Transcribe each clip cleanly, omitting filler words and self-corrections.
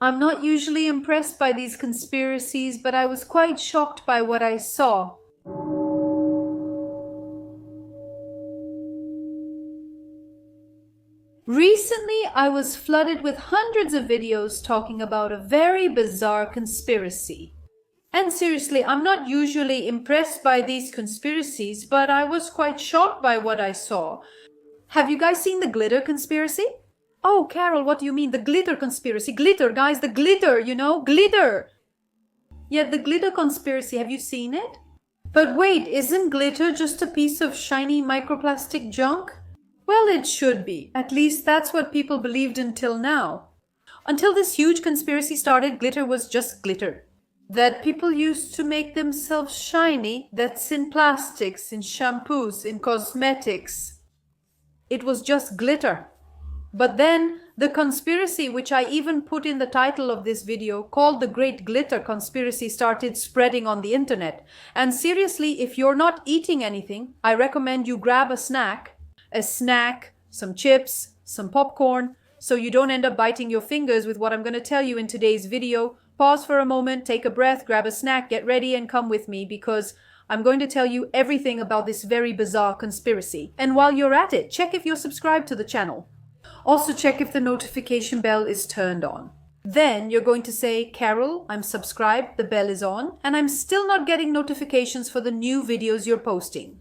I'm not usually impressed by these conspiracies, but I was quite shocked by what I saw. Recently, I was flooded with hundreds of videos talking about a very bizarre conspiracy. And seriously, I'm not usually impressed by these conspiracies, but I was quite shocked by what I saw. Have you guys seen the glitter conspiracy? Oh, Carol, what do you mean? The glitter conspiracy? Glitter, guys, the glitter, glitter! Yeah, the glitter conspiracy, have you seen it? But wait, isn't glitter just a piece of shiny microplastic junk? Well, it should be. At least that's what people believed until now. Until this huge conspiracy started, glitter was just glitter. That people used to make themselves shiny, that's in plastics, in shampoos, in cosmetics. It was just glitter. But then the conspiracy, which I even put in the title of this video, called the Great Glitter Conspiracy, started spreading on the internet. And seriously, if you're not eating anything, I recommend you grab a snack, some chips, some popcorn, so you don't end up biting your fingers with what I'm going to tell you in today's video. Pause for a moment, take a breath, grab a snack, get ready, and come with me because I'm going to tell you everything about this very bizarre conspiracy. And while you're at it, check if you're subscribed to the channel. Also check if the notification bell is turned on. Then you're going to say, Carol, I'm subscribed, the bell is on, and I'm still not getting notifications for the new videos you're posting.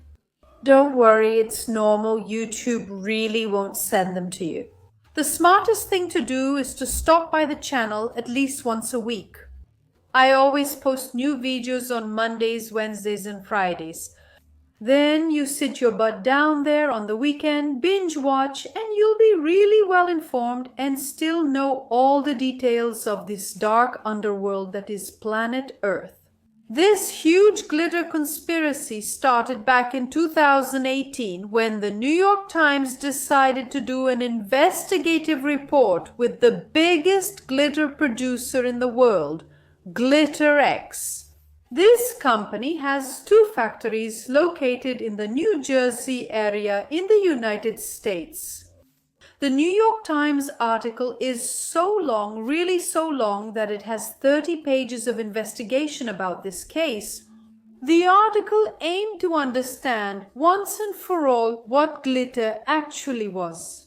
Don't worry, it's normal. YouTube really won't send them to you. The smartest thing to do is to stop by the channel at least once a week. I always post new videos on Mondays, Wednesdays, and Fridays. Then you sit your butt down there on the weekend, binge watch, and you'll be really well informed and still know all the details of this dark underworld that is planet Earth. This huge glitter conspiracy started back in 2018 when the New York Times decided to do an investigative report with the biggest glitter producer in the world, GlitterX. This company has 2 factories located in the New Jersey area in the United States. The New York Times article is so long, really so long, that it has 30 pages of investigation about this case. The article aimed to understand once and for all what glitter actually was.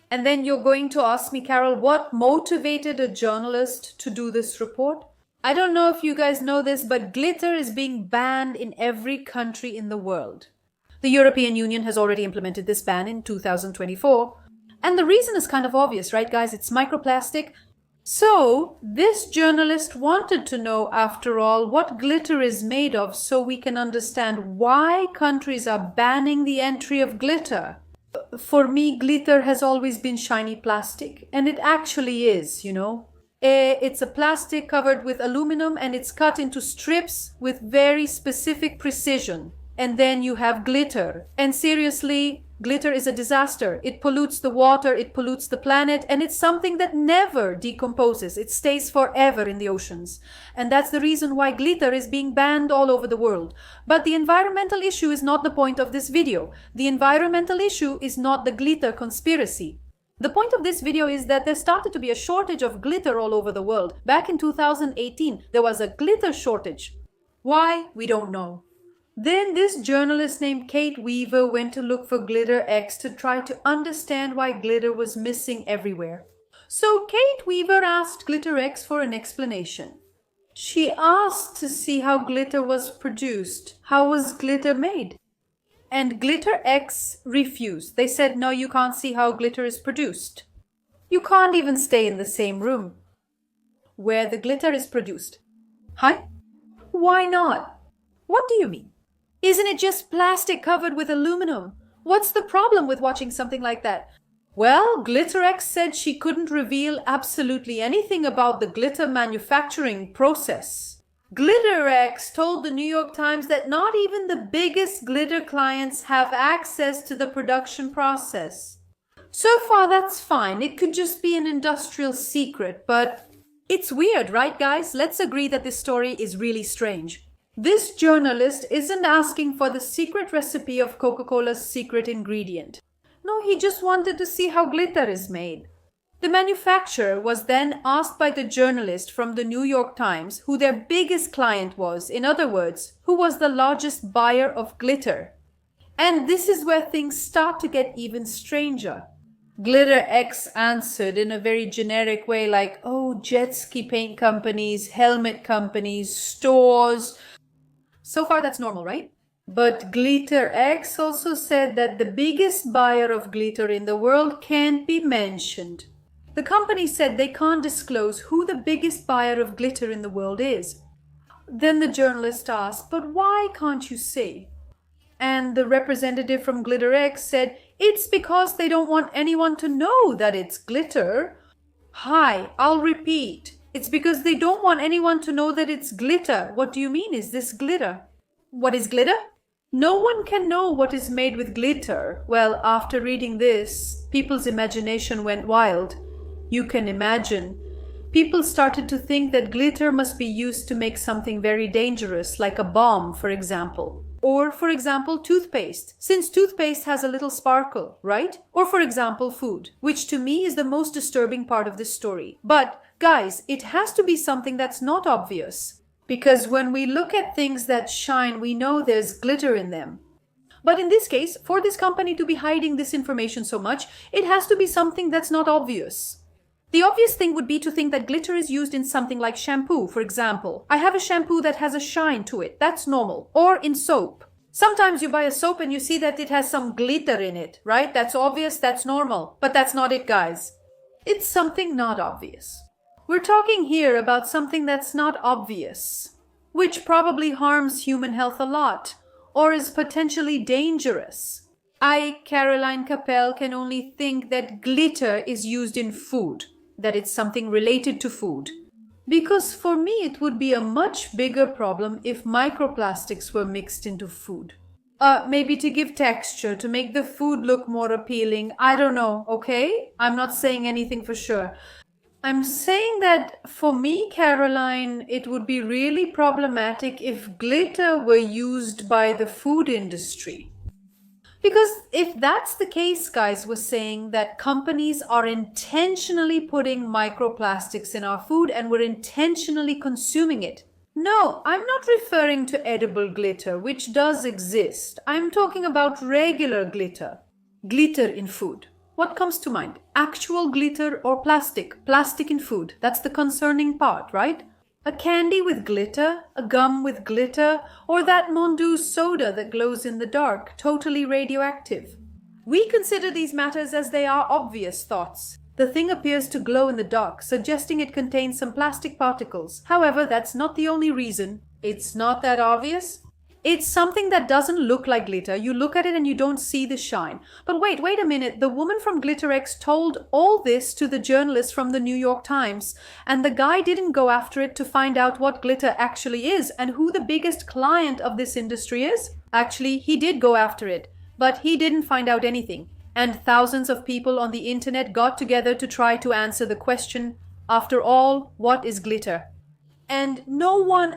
And then you're going to ask me, Carol, what motivated a journalist to do this report? I don't know if you guys know this, but glitter is being banned in every country in the world. The European Union has already implemented this ban in 2024. And the reason is kind of obvious, right, guys? It's microplastic. So this journalist wanted to know, after all, what glitter is made of so we can understand why countries are banning the entry of glitter. For me, glitter has always been shiny plastic, and it actually is, It's a plastic covered with aluminum and it's cut into strips with very specific precision. And then you have glitter. And seriously, glitter is a disaster. It pollutes the water, it pollutes the planet, and it's something that never decomposes. It stays forever in the oceans. And that's the reason why glitter is being banned all over the world. But the environmental issue is not the point of this video. The environmental issue is not the glitter conspiracy. The point of this video is that there started to be a shortage of glitter all over the world. Back in 2018, there was a glitter shortage. Why? We don't know. Then this journalist named Kate Weaver went to look for GlitterX to try to understand why glitter was missing everywhere. So Kate Weaver asked GlitterX for an explanation. She asked to see how glitter was produced. How was glitter made? And GlitterX refused. They said, no, you can't see how glitter is produced. You can't even stay in the same room where the glitter is produced. Huh? Why not? What do you mean? Isn't it just plastic covered with aluminum? What's the problem with watching something like that? Well, GlitterX said she couldn't reveal absolutely anything about the glitter manufacturing process. GlitterX told the New York Times that not even the biggest glitter clients have access to the production process. So far, that's fine. It could just be an industrial secret, but it's weird, right, guys? Let's agree that this story is really strange. This journalist isn't asking for the secret recipe of Coca-Cola's secret ingredient. No, he just wanted to see how glitter is made. The manufacturer was then asked by the journalist from the New York Times who their biggest client was, in other words, who was the largest buyer of glitter. And this is where things start to get even stranger. GlitterX answered in a very generic way like, oh, jet ski paint companies, helmet companies, stores. So far that's normal, right? But GlitterX also said that the biggest buyer of glitter in the world can't be mentioned. The company said they can't disclose who the biggest buyer of glitter in the world is. Then the journalist asked, but why can't you say? And the representative from GlitterX said, it's because they don't want anyone to know that it's glitter. Hi, I'll repeat. It's because they don't want anyone to know that it's glitter. What do you mean? Is this glitter? What is glitter? No one can know what is made with glitter. Well, after reading this, people's imagination went wild. You can imagine. People started to think that glitter must be used to make something very dangerous, like a bomb, for example. Or, for example, toothpaste, since toothpaste has a little sparkle, right? Or, for example, food, which to me is the most disturbing part of this story. But, guys, it has to be something that's not obvious. Because when we look at things that shine, we know there's glitter in them. But in this case, for this company to be hiding this information so much, it has to be something that's not obvious. The obvious thing would be to think that glitter is used in something like shampoo, for example. I have a shampoo that has a shine to it. That's normal. Or in soap. Sometimes you buy a soap and you see that it has some glitter in it, right? That's obvious, that's normal. But that's not it, guys. It's something not obvious. We're talking here about something that's not obvious, which probably harms human health a lot, or is potentially dangerous. I, Caroline Capel, can only think that glitter is used in food, that it's something related to food. Because for me it would be a much bigger problem if microplastics were mixed into food. Maybe to give texture, to make the food look more appealing. I don't know, okay? I'm not saying anything for sure. I'm saying that for me, Caroline, it would be really problematic if glitter were used by the food industry. Because if that's the case, guys, we're saying that companies are intentionally putting microplastics in our food and we're intentionally consuming it. No, I'm not referring to edible glitter, which does exist. I'm talking about regular glitter. Glitter in food. What comes to mind? Actual glitter or plastic? Plastic in food. That's the concerning part, right? A candy with glitter, a gum with glitter, or that Mondew soda that glows in the dark, totally radioactive. We consider these matters as they are obvious thoughts. The thing appears to glow in the dark, suggesting it contains some plastic particles. However, that's not the only reason. It's not that obvious. It's something that doesn't look like glitter. You look at it and you don't see the shine. But wait a minute. The woman from GlitterX told all this to the journalist from the New York Times, and the guy didn't go after it to find out what glitter actually is and who the biggest client of this industry is. Actually, he did go after it, but he didn't find out anything. And thousands of people on the internet got together to try to answer the question, after all, what is glitter? And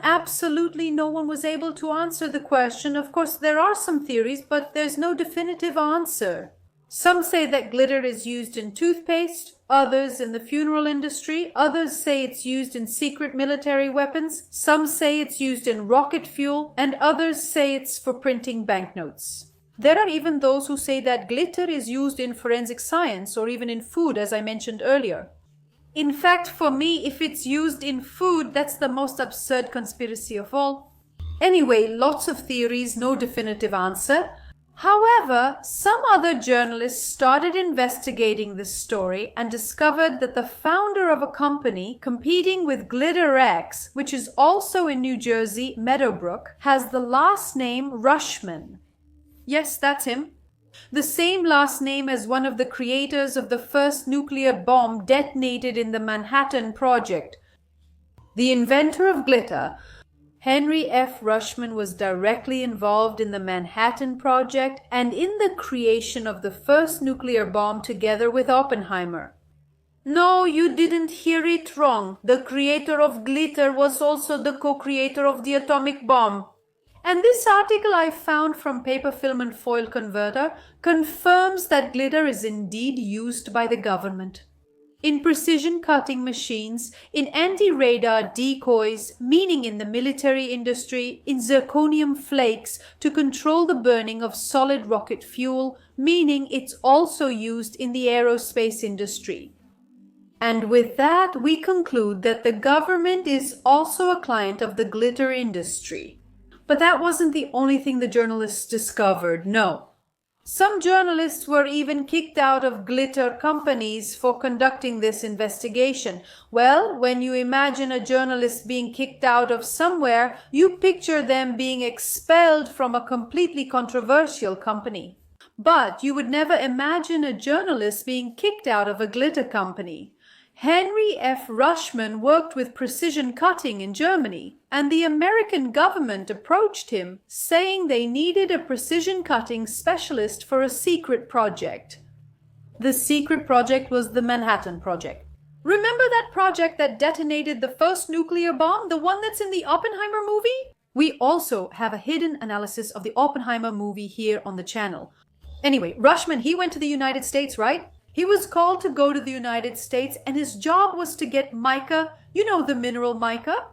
absolutely no one was able to answer the question. Of course, there are some theories, but there's no definitive answer. Some say that glitter is used in toothpaste, others in the funeral industry, others say it's used in secret military weapons, some say it's used in rocket fuel, and others say it's for printing banknotes. There are even those who say that glitter is used in forensic science or even in food, as I mentioned earlier. In fact, for me, if it's used in food, that's the most absurd conspiracy of all. Anyway, lots of theories, no definitive answer. However, some other journalists started investigating this story and discovered that the founder of a company competing with GlitterX, which is also in New Jersey, Meadowbrook, has the last name Rushman. Yes, that's him. The same last name as one of the creators of the first nuclear bomb detonated in the Manhattan Project. The inventor of glitter, Henry F. Rushman, was directly involved in the Manhattan Project and in the creation of the first nuclear bomb together with Oppenheimer. No, you didn't hear it wrong. The creator of glitter was also the co-creator of the atomic bomb. And this article I found from Paper, Film and Foil Converter confirms that glitter is indeed used by the government. in precision cutting machines, in anti-radar decoys, meaning in the military industry, in zirconium flakes to control the burning of solid rocket fuel, meaning it's also used in the aerospace industry. And with that, we conclude that the government is also a client of the glitter industry. But that wasn't the only thing the journalists discovered, no. Some journalists were even kicked out of glitter companies for conducting this investigation. Well, when you imagine a journalist being kicked out of somewhere, you picture them being expelled from a completely controversial company. But you would never imagine a journalist being kicked out of a glitter company. Henry F. Rushman worked with precision cutting in Germany, and the American government approached him saying they needed a precision cutting specialist for a secret project. The secret project was the Manhattan Project. Remember that project that detonated the first nuclear bomb, the one that's in the Oppenheimer movie? We also have a hidden analysis of the Oppenheimer movie here on the channel. Anyway, Rushman, he went to the United States, right? He was called to go to the United States, and his job was to get mica, you know, the mineral mica?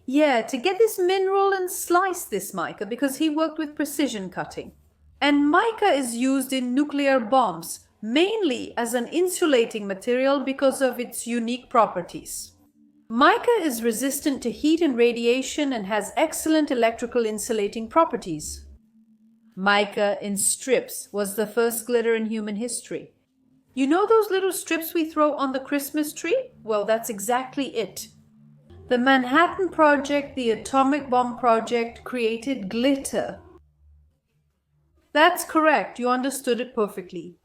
Yeah, to get this mineral and slice this mica because he worked with precision cutting. And mica is used in nuclear bombs, mainly as an insulating material because of its unique properties. Mica is resistant to heat and radiation and has excellent electrical insulating properties. Mica in strips was the first glitter in human history. You know those little strips we throw on the Christmas tree? Well, that's exactly it. The Manhattan Project, the atomic bomb project, created glitter. That's correct, you understood it perfectly.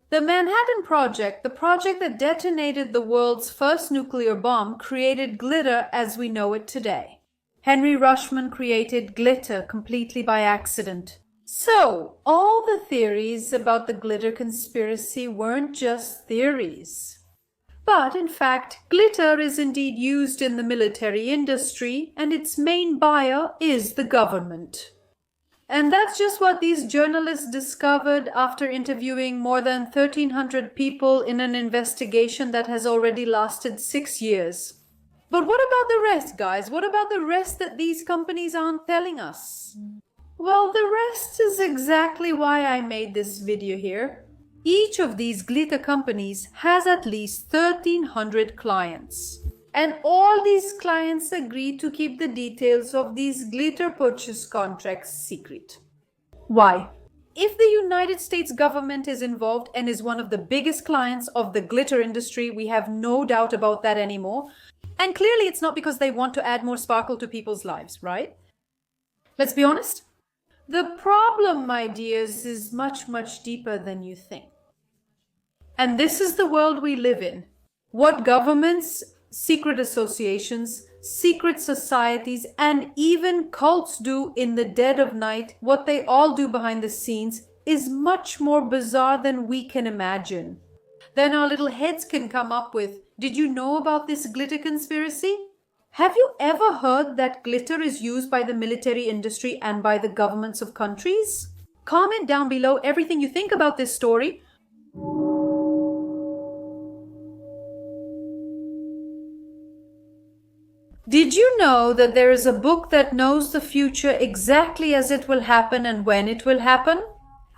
The Manhattan Project, the project that detonated the world's first nuclear bomb, created glitter as we know it today. Henry Rushman created glitter completely by accident. So, all the theories about the glitter conspiracy weren't just theories. But, in fact, glitter is indeed used in the military industry, and its main buyer is the government. And that's just what these journalists discovered after interviewing more than 1,300 people in an investigation that has already lasted 6 years. But what about the rest, guys? What about the rest that these companies aren't telling us? Well, the rest is exactly why I made this video here. Each of these glitter companies has at least 1,300 clients. And all these clients agreed to keep the details of these glitter purchase contracts secret. Why? If the United States government is involved and is one of the biggest clients of the glitter industry, we have no doubt about that anymore. And clearly it's not because they want to add more sparkle to people's lives, right? Let's be honest. The problem, my dears, is much, much deeper than you think. And this is the world we live in. What governments, secret associations, secret societies, and even cults do in the dead of night, what they all do behind the scenes, is much more bizarre than we can imagine. Then our little heads can come up with, did you know about this glitter conspiracy? Have you ever heard that glitter is used by the military industry and by the governments of countries? Comment down below everything you think about this story. Did you know that there is a book that knows the future exactly as it will happen and when it will happen?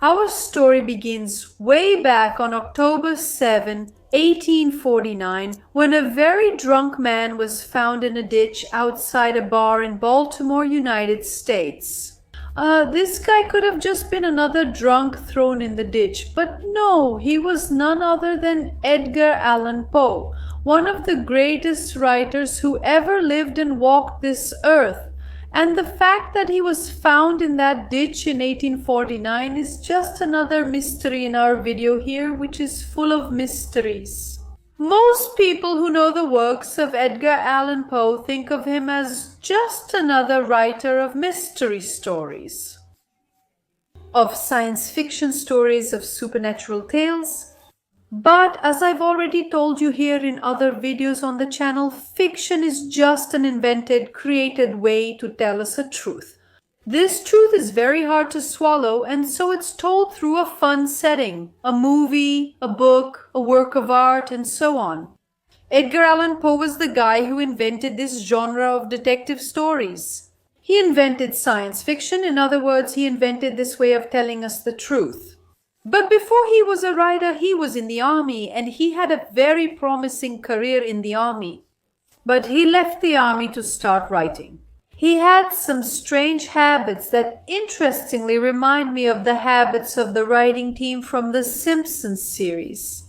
Our story begins way back on October 7, 1849, when a very drunk man was found in a ditch outside a bar in Baltimore, United States. This guy could have just been another drunk thrown in the ditch, but no, he was none other than Edgar Allan Poe, one of the greatest writers who ever lived and walked this earth. And the fact that he was found in that ditch in 1849 is just another mystery in our video here, which is full of mysteries. Most people who know the works of Edgar Allan Poe think of him as just another writer of mystery stories, of science fiction stories, of supernatural tales. But as I've already told you here in other videos on the channel, fiction is just an invented, created way to tell us a truth. This truth is very hard to swallow, and so it's told through a fun setting, a movie, a book, a work of art, and so on. Edgar Allan Poe was the guy who invented this genre of detective stories. He invented science fiction. In other words, he invented this way of telling us the truth. But before he was a writer, he was in the army, and he had a very promising career in the army. But he left the army to start writing. He had some strange habits that interestingly remind me of the habits of the writing team from the Simpsons series.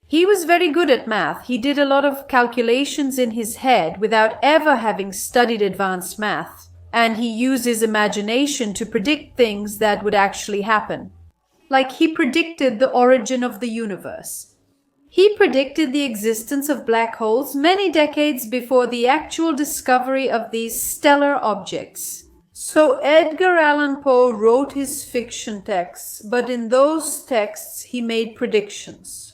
He was very good at math. He did a lot of calculations in his head without ever having studied advanced math. And he used his imagination to predict things that would actually happen. Like he predicted the origin of the universe. He predicted the existence of black holes many decades before the actual discovery of these stellar objects. So Edgar Allan Poe wrote his fiction texts, but in those texts he made predictions.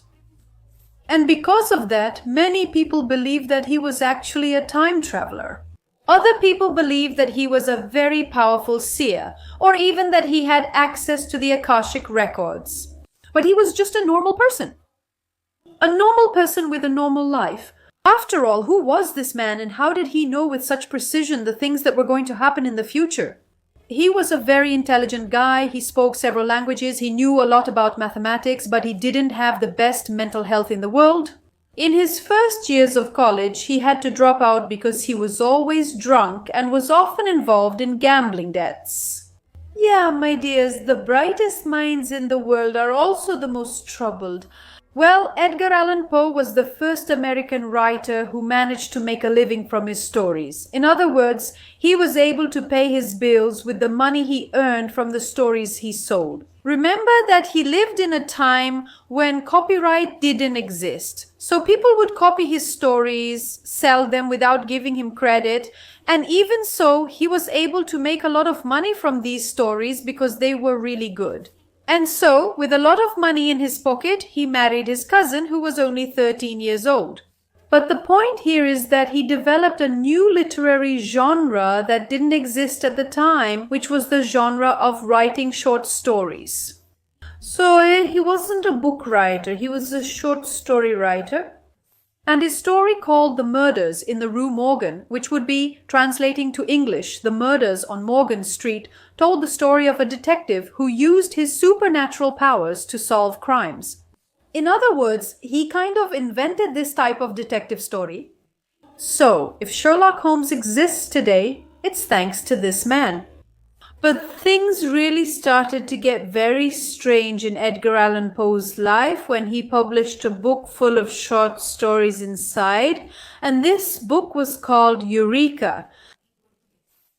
And because of that, many people believe that he was actually a time traveler. Other people believe that he was a very powerful seer, or even that he had access to the Akashic records. But he was just a normal person. A normal person with a normal life. After all, who was this man and how did he know with such precision the things that were going to happen in the future? He was a very intelligent guy. He spoke several languages. He knew a lot about mathematics, but he didn't have the best mental health in the world. In his first years of college, he had to drop out because he was always drunk and was often involved in gambling debts. Yeah, my dears, the brightest minds in the world are also the most troubled. Well, Edgar Allan Poe was the first American writer who managed to make a living from his stories. In other words, he was able to pay his bills with the money he earned from the stories he sold. Remember that he lived in a time when copyright didn't exist. So people would copy his stories, sell them without giving him credit, and even so, he was able to make a lot of money from these stories because they were really good. And so, with a lot of money in his pocket, he married his cousin who was only 13 years old. But the point here is that he developed a new literary genre that didn't exist at the time, which was the genre of writing short stories. So he wasn't a book writer, he was a short story writer. And his story called The Murders in the Rue Morgan, which would be, translating to English, The Murders on Morgan Street, told the story of a detective who used his supernatural powers to solve crimes. In other words, he kind of invented this type of detective story. So, if Sherlock Holmes exists today, it's thanks to this man. But things really started to get very strange in Edgar Allan Poe's life when he published a book full of short stories inside, and this book was called Eureka.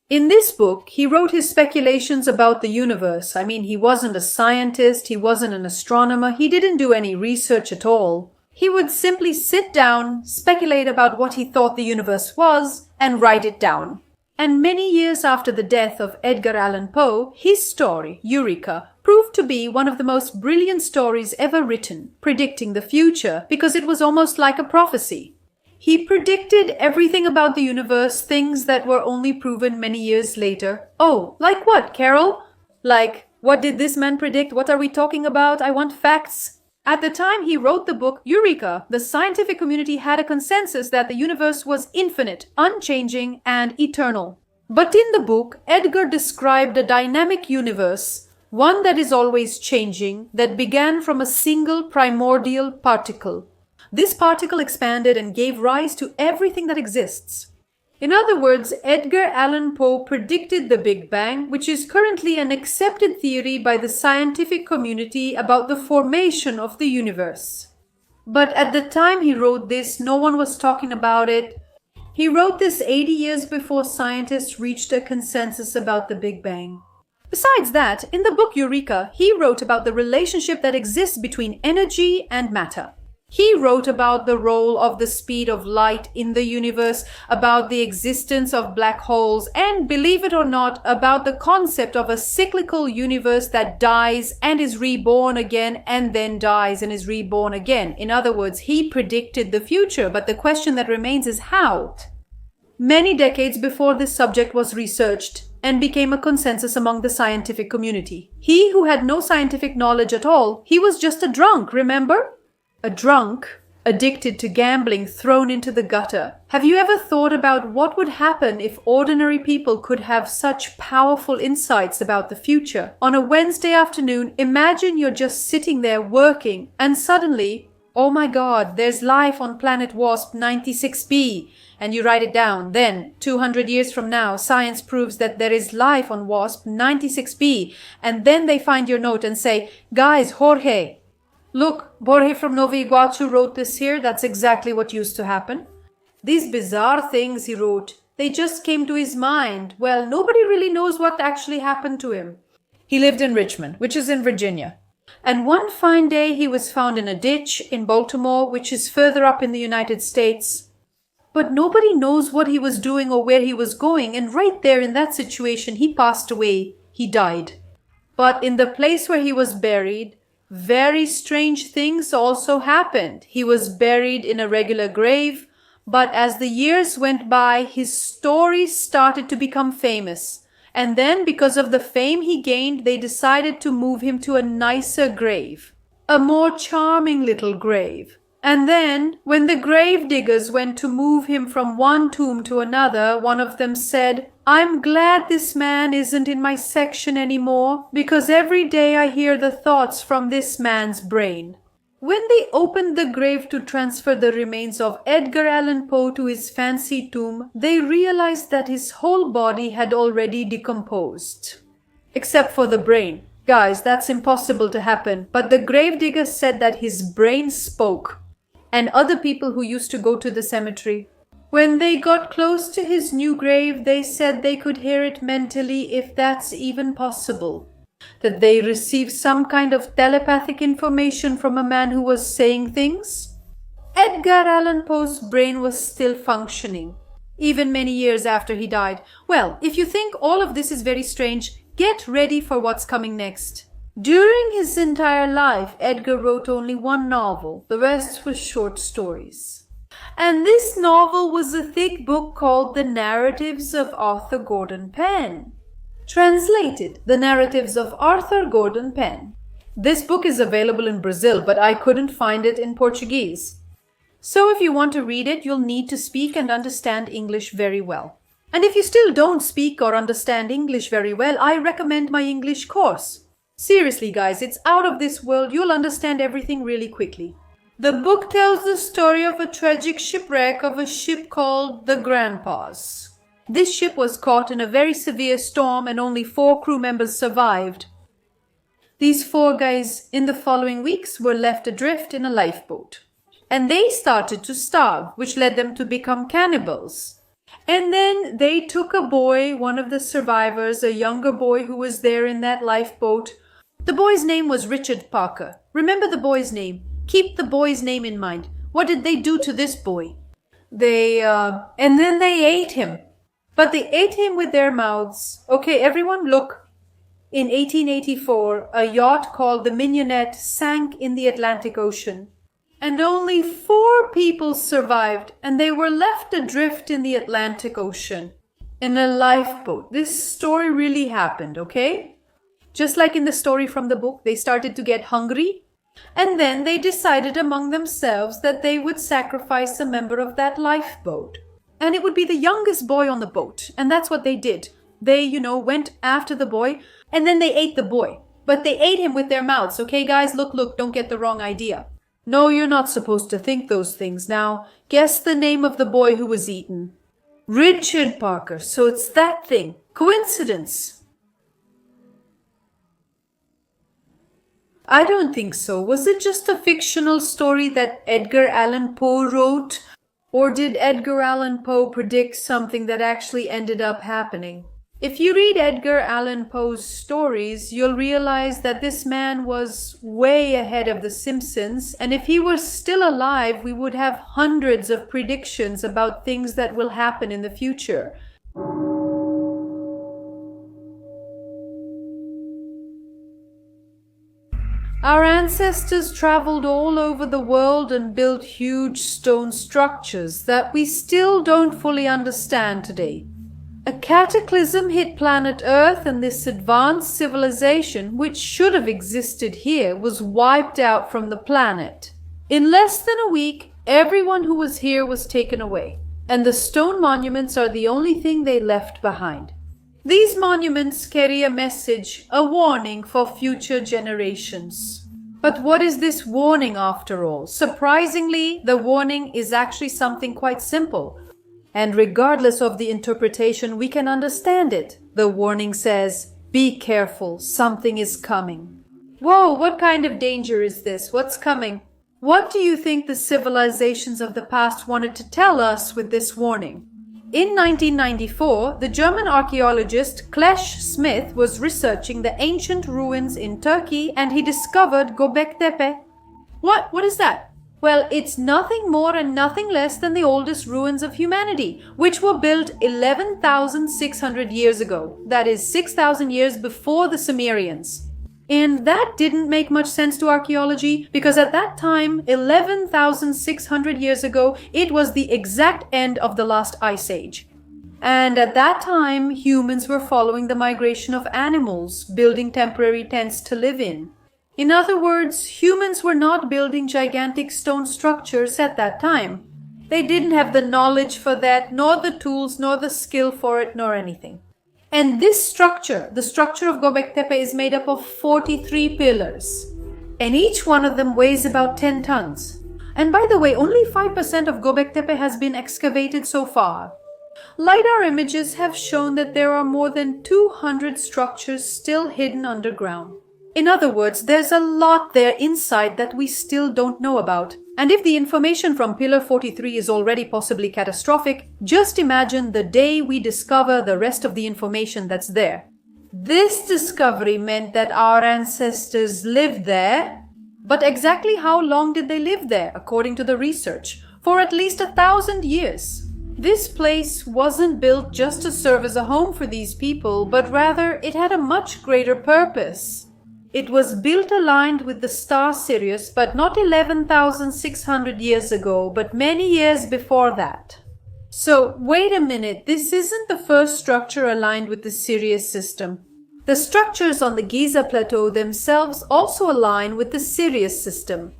In this book, he wrote his speculations about the universe. I mean, he wasn't a scientist, he wasn't an astronomer, he didn't do any research at all. He would simply sit down, speculate about what he thought the universe was, and write it down. And many years after the death of Edgar Allan Poe, his story, Eureka, proved to be one of the most brilliant stories ever written, predicting the future, because it was almost like a prophecy. He predicted everything about the universe, things that were only proven many years later. Oh, like what, Carol? Like, what did this man predict? What are we talking about? I want facts. At the time he wrote the book Eureka, the scientific community had a consensus that the universe was infinite, unchanging, and eternal. But in the book, Edgar described a dynamic universe, one that is always changing, that began from a single primordial particle. This particle expanded and gave rise to everything that exists. In other words, Edgar Allan Poe predicted the Big Bang, which is currently an accepted theory by the scientific community about the formation of the universe. But at the time he wrote this, no one was talking about it. He wrote this 80 years before scientists reached a consensus about the Big Bang. Besides that, in the book Eureka, he wrote about the relationship that exists between energy and matter. He wrote about the role of the speed of light in the universe, about the existence of black holes, and, believe it or not, about the concept of a cyclical universe that dies and is reborn again and then dies and is reborn again. In other words, he predicted the future, but the question that remains is how? Many decades before this subject was researched and became a consensus among the scientific community. He who had no scientific knowledge at all, he was just a drunk, remember? A addicted to gambling thrown into the gutter. Have you ever thought about what would happen if ordinary people could have such powerful insights about the future? On a Wednesday afternoon, imagine you're just sitting there working and suddenly, oh my God, there's life on planet WASP 96b. And you write it down. Then, 200 years from now, science proves that there is life on WASP 96b. And then they find your note and say, guys, Jorge. Look, Jorge from Nova Iguachu wrote this here. That's exactly what used to happen. These bizarre things he wrote, they just came to his mind. Well, nobody really knows what actually happened to him. He lived in Richmond, which is in Virginia. And one fine day he was found in a ditch in Baltimore, which is further up in the United States. But nobody knows what he was doing or where he was going, and right there in that situation he passed away. He died. But in the place where he was buried, very strange things also happened. He was buried in a regular grave, but as the years went by, his story started to become famous. And then, because of the fame he gained, they decided to move him to a nicer grave, a more charming little grave. And then, when the grave diggers went to move him from one tomb to another, one of them said, I'm glad this man isn't in my section anymore, because every day I hear the thoughts from this man's brain. When they opened the grave to transfer the remains of Edgar Allan Poe to his fancy tomb, they realized that his whole body had already decomposed. Except for the brain. Guys, that's impossible to happen, but the gravedigger said that his brain spoke. And other people who used to go to the cemetery, when they got close to his new grave, they said they could hear it mentally, if that's even possible. That they received some kind of telepathic information from a man who was saying things. Edgar Allan Poe's brain was still functioning, even many years after he died. Well, if you think all of this is very strange, get ready for what's coming next. During his entire life, Edgar wrote only one novel. The rest was short stories. And this novel was a thick book called The Narratives of Arthur Gordon Pym. Translated, The Narratives of Arthur Gordon Pym. This book is available in Brazil, but I couldn't find it in Portuguese. So if you want to read it, you'll need to speak and understand English very well. And if you still don't speak or understand English very well, I recommend my English course. Seriously, guys, it's out of this world. You'll understand everything really quickly. The book tells the story of a tragic shipwreck of a ship called the Grandpas. This ship was caught in a very severe storm and only 4 crew members survived. These 4 guys in the following weeks were left adrift in a lifeboat. And they started to starve, which led them to become cannibals. And then they took a boy, one of the survivors, a younger boy who was there in that lifeboat. The boy's name was Richard Parker. Remember the boy's name. Keep the boy's name in mind. What did they do to this boy? And then they ate him. But they ate him with their mouths. Okay, everyone, look. In 1884, a yacht called the Mignonette sank in the Atlantic Ocean. And only 4 people survived, and they were left adrift in the Atlantic Ocean. In a lifeboat. This story really happened, okay? Just like in the story from the book, they started to get hungry. And then they decided among themselves that they would sacrifice a member of that lifeboat. And it would be the youngest boy on the boat. And that's what they did. They, went after the boy, and then they ate the boy. But they ate him with their mouths, okay, guys? Look, don't get the wrong idea. No, you're not supposed to think those things. Now, guess the name of the boy who was eaten. Richard Parker. So it's that thing. Coincidence? I don't think so. Was it just a fictional story that Edgar Allan Poe wrote? Or did Edgar Allan Poe predict something that actually ended up happening? If you read Edgar Allan Poe's stories, you'll realize that this man was way ahead of The Simpsons, and if he were still alive, we would have hundreds of predictions about things that will happen in the future. Our ancestors traveled all over the world and built huge stone structures that we still don't fully understand today. A cataclysm hit planet Earth, and this advanced civilization, which should have existed here, was wiped out from the planet. In less than a week, Everyone who was here was taken away, and the stone monuments are the only thing they left behind. These monuments carry a message, a warning for future generations. But what is this warning after all? Surprisingly, the warning is actually something quite simple. And regardless of the interpretation, we can understand it. The warning says, be careful, something is coming. Whoa, what kind of danger is this? What's coming? What do you think the civilizations of the past wanted to tell us with this warning? In 1994, the German archaeologist Klesch Smith was researching the ancient ruins in Turkey and he discovered Göbekli Tepe. What is that? Well, it's nothing more and nothing less than the oldest ruins of humanity, which were built 11,600 years ago. That is 6,000 years before the Sumerians. And that didn't make much sense to archaeology because at that time, 11,600 years ago, it was the exact end of the last ice age. And at that time, humans were following the migration of animals, building temporary tents to live in. In other words, humans were not building gigantic stone structures at that time. They didn't have the knowledge for that, nor the tools, nor the skill for it, nor anything. And this structure, the structure of Göbekli Tepe, is made up of 43 pillars. And each one of them weighs about 10 tons. And by the way, only 5% of Göbekli Tepe has been excavated so far. LiDAR images have shown that there are more than 200 structures still hidden underground. In other words, there's a lot there inside that we still don't know about. And if the information from Pillar 43 is already possibly catastrophic, just imagine the day we discover the rest of the information that's there. This discovery meant that our ancestors lived there, but exactly how long did they live there, according to the research? For at least 1,000 years. This place wasn't built just to serve as a home for these people, but rather it had a much greater purpose. It was built aligned with the star Sirius, but not 11,600 years ago, but many years before that. So, wait a minute, this isn't the first structure aligned with the Sirius system. The structures on the Giza Plateau themselves also align with the Sirius system.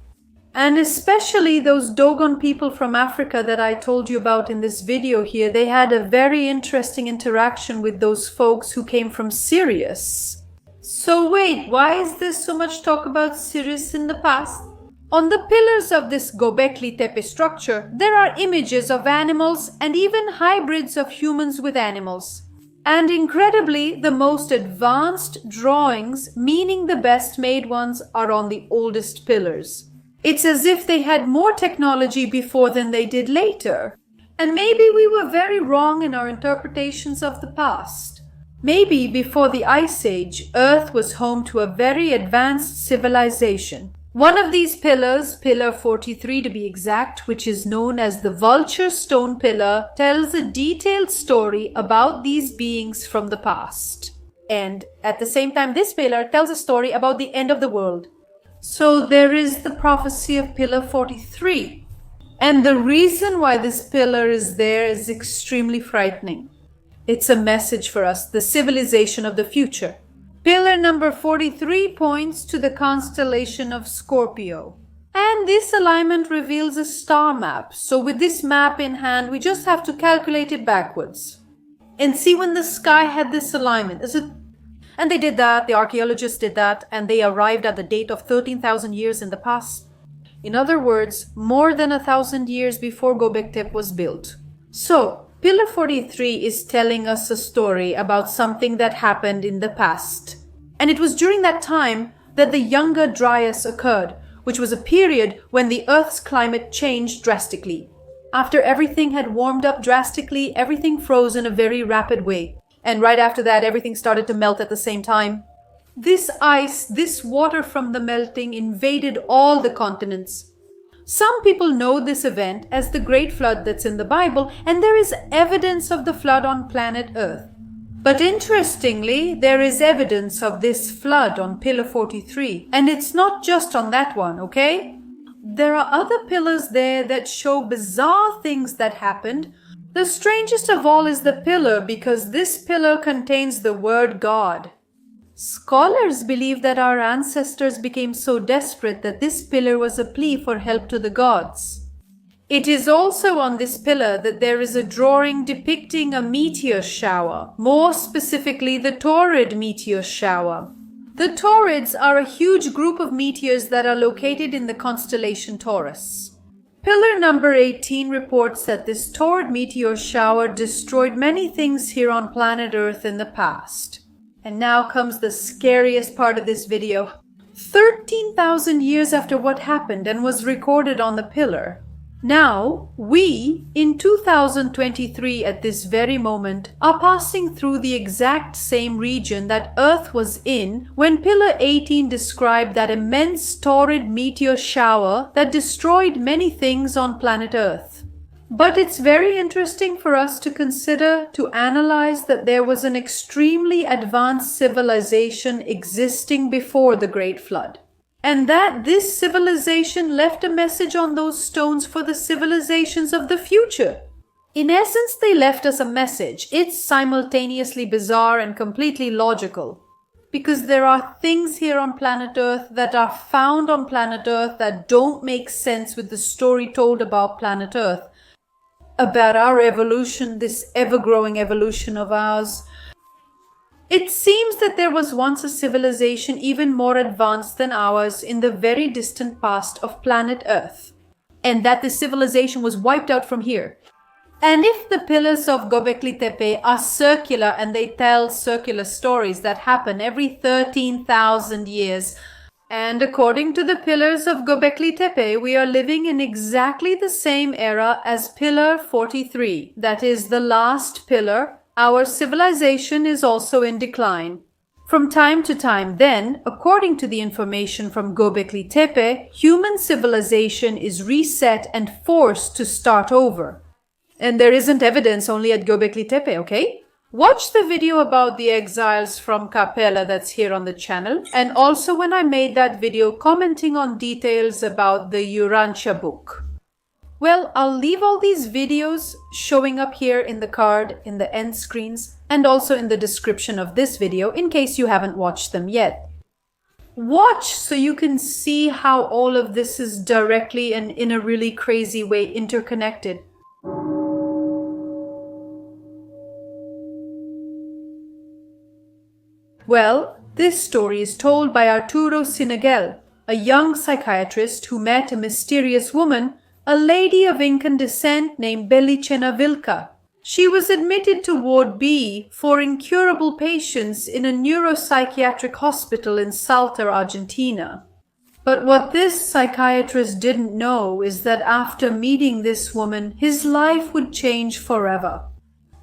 And especially those Dogon people from Africa that I told you about in this video here, they had a very interesting interaction with those folks who came from Sirius. So wait, why is there so much talk about Sirius in the past? On the pillars of this Göbekli Tepe structure, there are images of animals and even hybrids of humans with animals. And incredibly, the most advanced drawings, meaning the best made ones, are on the oldest pillars. It's as if they had more technology before than they did later. And maybe we were very wrong in our interpretations of the past. Maybe before the Ice Age, Earth was home to a very advanced civilization. One of these pillars, Pillar 43 to be exact, which is known as the Vulture Stone Pillar, tells a detailed story about these beings from the past. And at the same time, this pillar tells a story about the end of the world. So there is the prophecy of Pillar 43. And the reason why this pillar is there is extremely frightening. It's a message for us, the civilization of the future. Pillar number 43 points to the constellation of Scorpio. And this alignment reveals a star map. So with this map in hand, we just have to calculate it backwards. And see when the sky had this alignment. And they did that, the archaeologists did that, and they arrived at the date of 13,000 years in the past. In other words, more than 1,000 years before Göbekli Tepe was built. So, Pillar 43 is telling us a story about something that happened in the past. And it was during that time that the Younger Dryas occurred, which was a period when the Earth's climate changed drastically. After everything had warmed up drastically, everything froze in a very rapid way. And right after that, everything started to melt at the same time. This ice, this water from the melting invaded all the continents. Some people know this event as the Great Flood that's in the Bible, and there is evidence of the flood on planet Earth. But interestingly, there is evidence of this flood on Pillar 43, and it's not just on that one, okay? There are other pillars there that show bizarre things that happened. The strangest of all is the pillar because this pillar contains the word God. Scholars believe that our ancestors became so desperate that this pillar was a plea for help to the gods. It is also on this pillar that there is a drawing depicting a meteor shower, more specifically the Taurid meteor shower. The Taurids are a huge group of meteors that are located in the constellation Taurus. Pillar number 18 reports that this Taurid meteor shower destroyed many things here on planet Earth in the past. And now comes the scariest part of this video. 13,000 years after what happened and was recorded on the pillar. Now, we, in 2023 at this very moment, are passing through the exact same region that Earth was in when Pillar 18 described that immense Taurid meteor shower that destroyed many things on planet Earth. But it's very interesting for us to consider, to analyze that there was an extremely advanced civilization existing before the Great Flood. And that this civilization left a message on those stones for the civilizations of the future. In essence, they left us a message. It's simultaneously bizarre and completely logical. Because there are things here on planet Earth that are found on planet Earth that don't make sense with the story told about planet Earth. About our evolution, this ever-growing evolution of ours. It seems that there was once a civilization even more advanced than ours in the very distant past of planet Earth, and that the civilization was wiped out from here. And if the pillars of Göbekli Tepe are circular and they tell circular stories that happen every 13,000 years, and according to the pillars of Göbekli Tepe, we are living in exactly the same era as Pillar 43, that is the last pillar. Our civilization is also in decline. From time to time then, according to the information from Göbekli Tepe, human civilization is reset and forced to start over. And there isn't evidence only at Göbekli Tepe, okay? Watch the video about the exiles from Capella that's here on the channel, and also when I made that video commenting on details about the Urantia book. Well, I'll leave all these videos showing up here in the card, in the end screens, and also in the description of this video in case you haven't watched them yet. Watch so you can see how all of this is directly and in a really crazy way interconnected. Well, this story is told by Arturo Sinigel, a young psychiatrist who met a mysterious woman, a lady of Incan descent named Belicena Vilca. She was admitted to Ward B for incurable patients in a neuropsychiatric hospital in Salta, Argentina. But what this psychiatrist didn't know is that after meeting this woman, his life would change forever.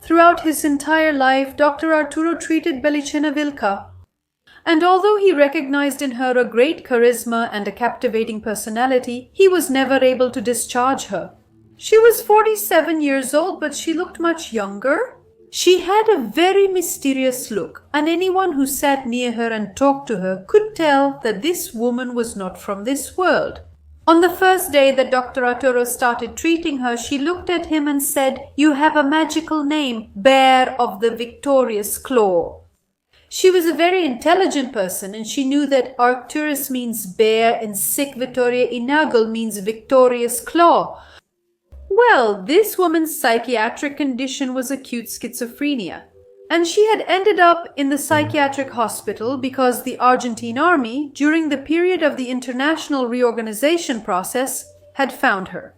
Throughout his entire life, Dr. Arturo treated Belicena Vilca. And although he recognized in her a great charisma and a captivating personality, he was never able to discharge her. She was 47 years old, but she looked much younger. She had a very mysterious look, and anyone who sat near her and talked to her could tell that this woman was not from this world. On the first day that Dr. Arturo started treating her, she looked at him and said, "You have a magical name, Bear of the Victorious Claw." She was a very intelligent person, and she knew that Arcturus means bear and Sic Victoria Inagel means victorious claw. Well, this woman's psychiatric condition was acute schizophrenia, and she had ended up in the psychiatric hospital because the Argentine army, during the period of the international reorganization process, had found her.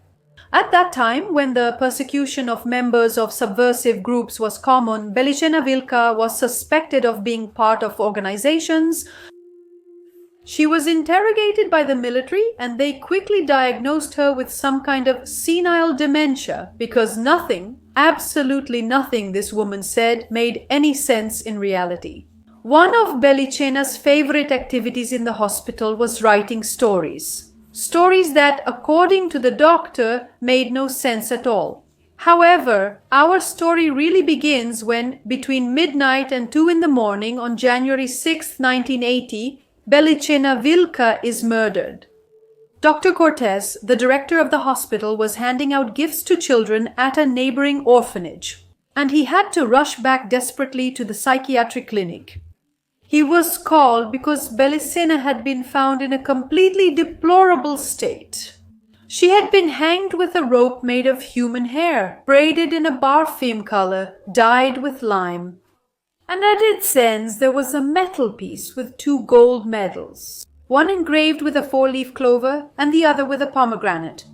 At that time, when the persecution of members of subversive groups was common, Belicena Vilca was suspected of being part of organizations. She was interrogated by the military, and they quickly diagnosed her with some kind of senile dementia because nothing, absolutely nothing this woman said made any sense in reality. One of Belicena's favorite activities in the hospital was writing stories. Stories that, according to the doctor, made no sense at all. However, our story really begins when, between midnight and 2 in the morning on January 6, 1980, Belicena Vilca is murdered. Dr. Cortez, the director of the hospital, was handing out gifts to children at a neighboring orphanage, and he had to rush back desperately to the psychiatric clinic. He was called because Belicena had been found in a completely deplorable state. She had been hanged with a rope made of human hair, braided in a barfim color, dyed with lime. And at its ends there was a metal piece with 2 gold medals, one engraved with a 4-leaf clover and the other with a pomegranate.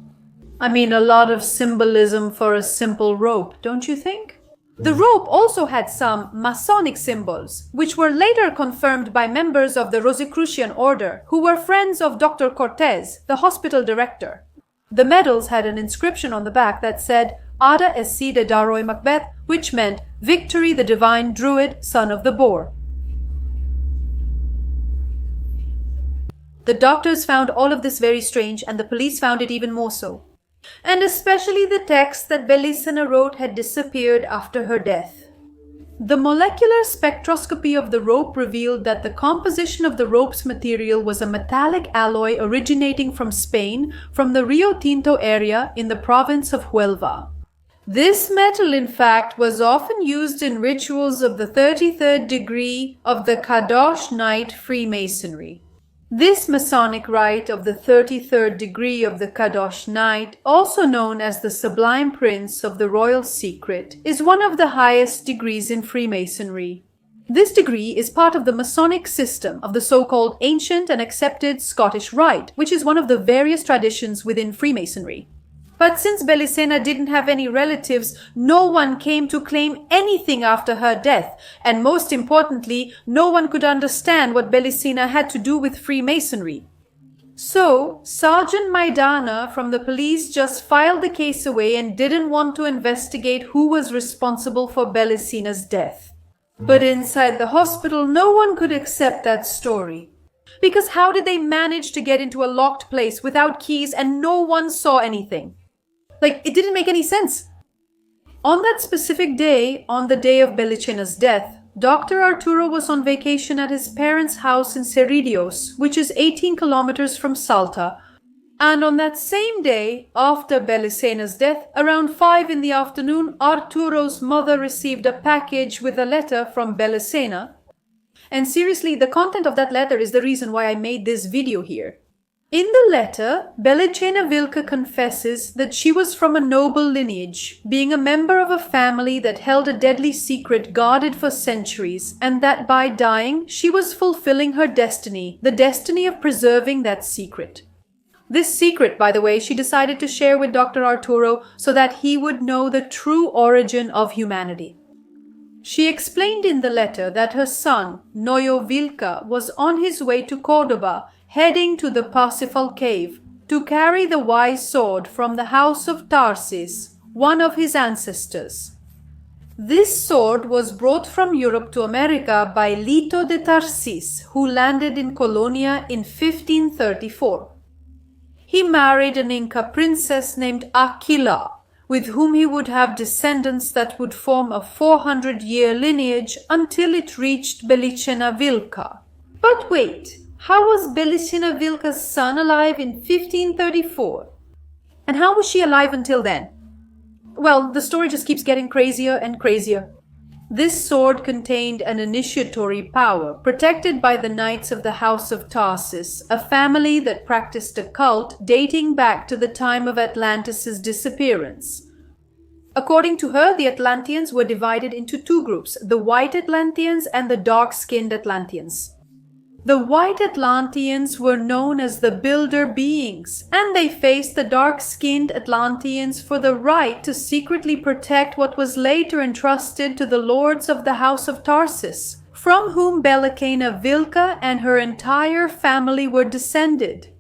I mean, a lot of symbolism for a simple rope, don't you think? The rope also had some Masonic symbols, which were later confirmed by members of the Rosicrucian order, who were friends of Dr. Cortez, the hospital director. The medals had an inscription on the back that said, Ada Esside Daroi Macbeth, which meant, Victory the Divine Druid, son of the Boar. The doctors found all of this very strange, and the police found it even more so. And especially the text that Belicena wrote had disappeared after her death. The molecular spectroscopy of the rope revealed that the composition of the rope's material was a metallic alloy originating from Spain, from the Rio Tinto area in the province of Huelva. This metal, in fact, was often used in rituals of the 33rd degree of the Kadosh Night Freemasonry. This Masonic rite of the 33rd degree of the Kadosh Night, also known as the Sublime Prince of the Royal Secret, is one of the highest degrees in Freemasonry. This degree is part of the Masonic system of the so-called ancient and accepted Scottish Rite, which is one of the various traditions within Freemasonry. But since Belicena didn't have any relatives, no one came to claim anything after her death, and most importantly, no one could understand what Belicena had to do with Freemasonry. So, Sergeant Maidana from the police just filed the case away and didn't want to investigate who was responsible for Belicena's death. But inside the hospital, no one could accept that story. Because how did they manage to get into a locked place without keys and no one saw anything? It didn't make any sense. On that specific day, on the day of Belicena's death, Dr. Arturo was on vacation at his parents' house in Cerritos, which is 18 kilometers from Salta. And on that same day, after Belicena's death, around 5 in the afternoon, Arturo's mother received a package with a letter from Belicena. And seriously, the content of that letter is the reason why I made this video here. In the letter, Belicena Vilca confesses that she was from a noble lineage, being a member of a family that held a deadly secret guarded for centuries, and that by dying, she was fulfilling her destiny, the destiny of preserving that secret. This secret, by the way, she decided to share with Dr. Arturo so that he would know the true origin of humanity. She explained in the letter that her son, Noyo Vilca, was on his way to Cordoba, heading to the Parsifal cave, to carry the wise sword from the house of Tarsis, one of his ancestors. This sword was brought from Europe to America by Lito de Tarsis, who landed in Colonia in 1534. He married an Inca princess named Aquila, with whom he would have descendants that would form a 400-year lineage until it reached Belicena Vilca. But wait! How was Belicena Vilca's son alive in 1534? And how was she alive until then? Well, the story just keeps getting crazier and crazier. This sword contained an initiatory power, protected by the Knights of the House of Tarsis, a family that practiced a cult dating back to the time of Atlantis' disappearance. According to her, the Atlanteans were divided into 2 groups, the White Atlanteans and the Dark-Skinned Atlanteans. The White Atlanteans were known as the Builder Beings, and they faced the dark-skinned Atlanteans for the right to secretly protect what was later entrusted to the Lords of the House of Tarsis, from whom Belicena Vilca and her entire family were descended.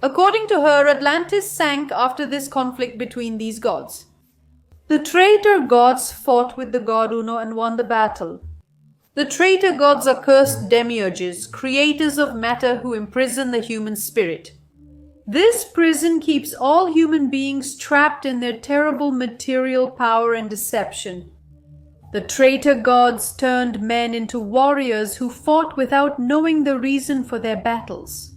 According to her, Atlantis sank after this conflict between these gods. The traitor gods fought with the god Uno and won the battle. The traitor gods are cursed demiurges, creators of matter who imprison the human spirit. This prison keeps all human beings trapped in their terrible material power and deception. The traitor gods turned men into warriors who fought without knowing the reason for their battles.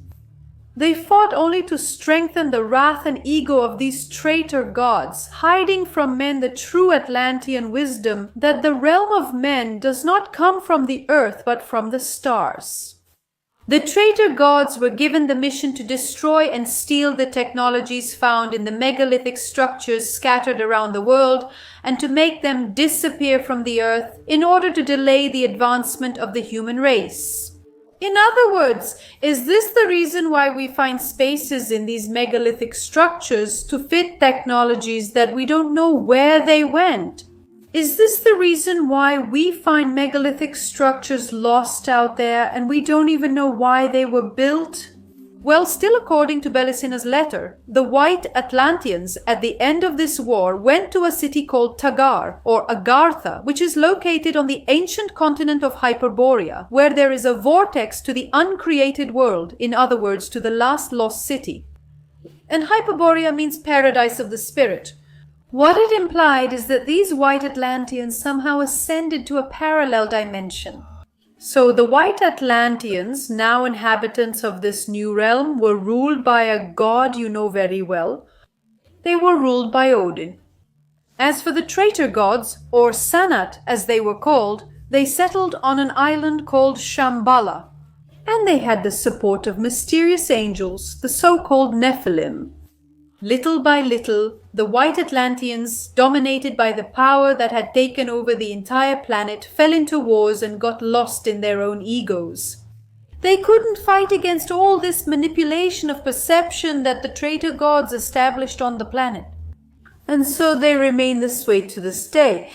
They fought only to strengthen the wrath and ego of these traitor gods, hiding from men the true Atlantean wisdom that the realm of men does not come from the earth but from the stars. The traitor gods were given the mission to destroy and steal the technologies found in the megalithic structures scattered around the world and to make them disappear from the earth in order to delay the advancement of the human race. In other words, is this the reason why we find spaces in these megalithic structures to fit technologies that we don't know where they went? Is this the reason why we find megalithic structures lost out there and we don't even know why they were built? Well, still according to Belicena's letter, the White Atlanteans at the end of this war went to a city called Tagar or Agartha, which is located on the ancient continent of Hyperborea, where there is a vortex to the uncreated world, in other words, to the last lost city. And Hyperborea means paradise of the spirit. What it implied is that these White Atlanteans somehow ascended to a parallel dimension. So the White Atlanteans, now inhabitants of this new realm, were ruled by a god you know very well. They were ruled by Odin. As for the traitor gods, or Sanat as they were called, they settled on an island called Shambhala, and they had the support of mysterious angels, the so-called Nephilim. Little by little, the White Atlanteans, dominated by the power that had taken over the entire planet, fell into wars and got lost in their own egos. They couldn't fight against all this manipulation of perception that the traitor gods established on the planet. And so they remain this way to this day.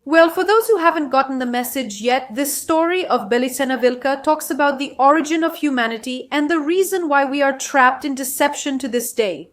Well, for those who haven't gotten the message yet, this story of Belicena Vilca talks about the origin of humanity and the reason why we are trapped in deception to this day.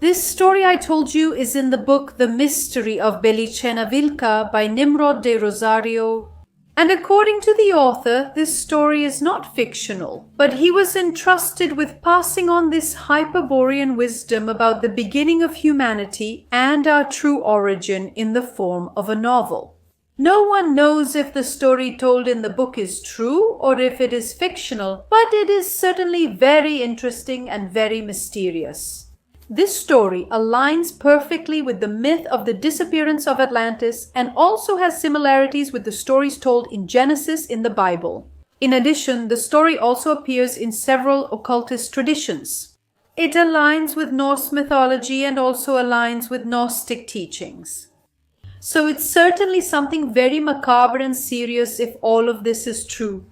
This story I told you is in the book The Mystery of Belicena Vilca by Nimrod de Rosario. And according to the author, this story is not fictional, but he was entrusted with passing on this Hyperborean wisdom about the beginning of humanity and our true origin in the form of a novel. No one knows if the story told in the book is true or if it is fictional, but it is certainly very interesting and very mysterious. This story aligns perfectly with the myth of the disappearance of Atlantis and also has similarities with the stories told in Genesis in the Bible. In addition, the story also appears in several occultist traditions. It aligns with Norse mythology and also aligns with Gnostic teachings. So it's certainly something very macabre and serious if all of this is true.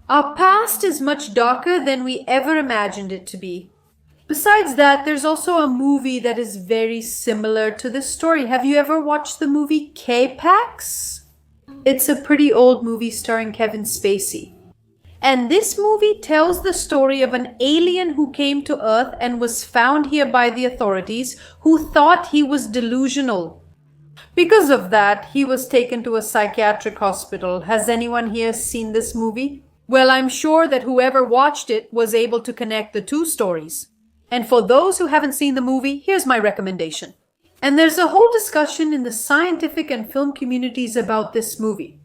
Our past is much darker than we ever imagined it to be. Besides that, there's also a movie that is very similar to this story. Have you ever watched the movie K-Pax? It's a pretty old movie starring Kevin Spacey. And this movie tells the story of an alien who came to Earth and was found here by the authorities who thought he was delusional. Because of that, he was taken to a psychiatric hospital. Has anyone here seen this movie? Well, I'm sure that whoever watched it was able to connect the two stories. And for those who haven't seen the movie, here's my recommendation. And there's a whole discussion in the scientific and film communities about this movie.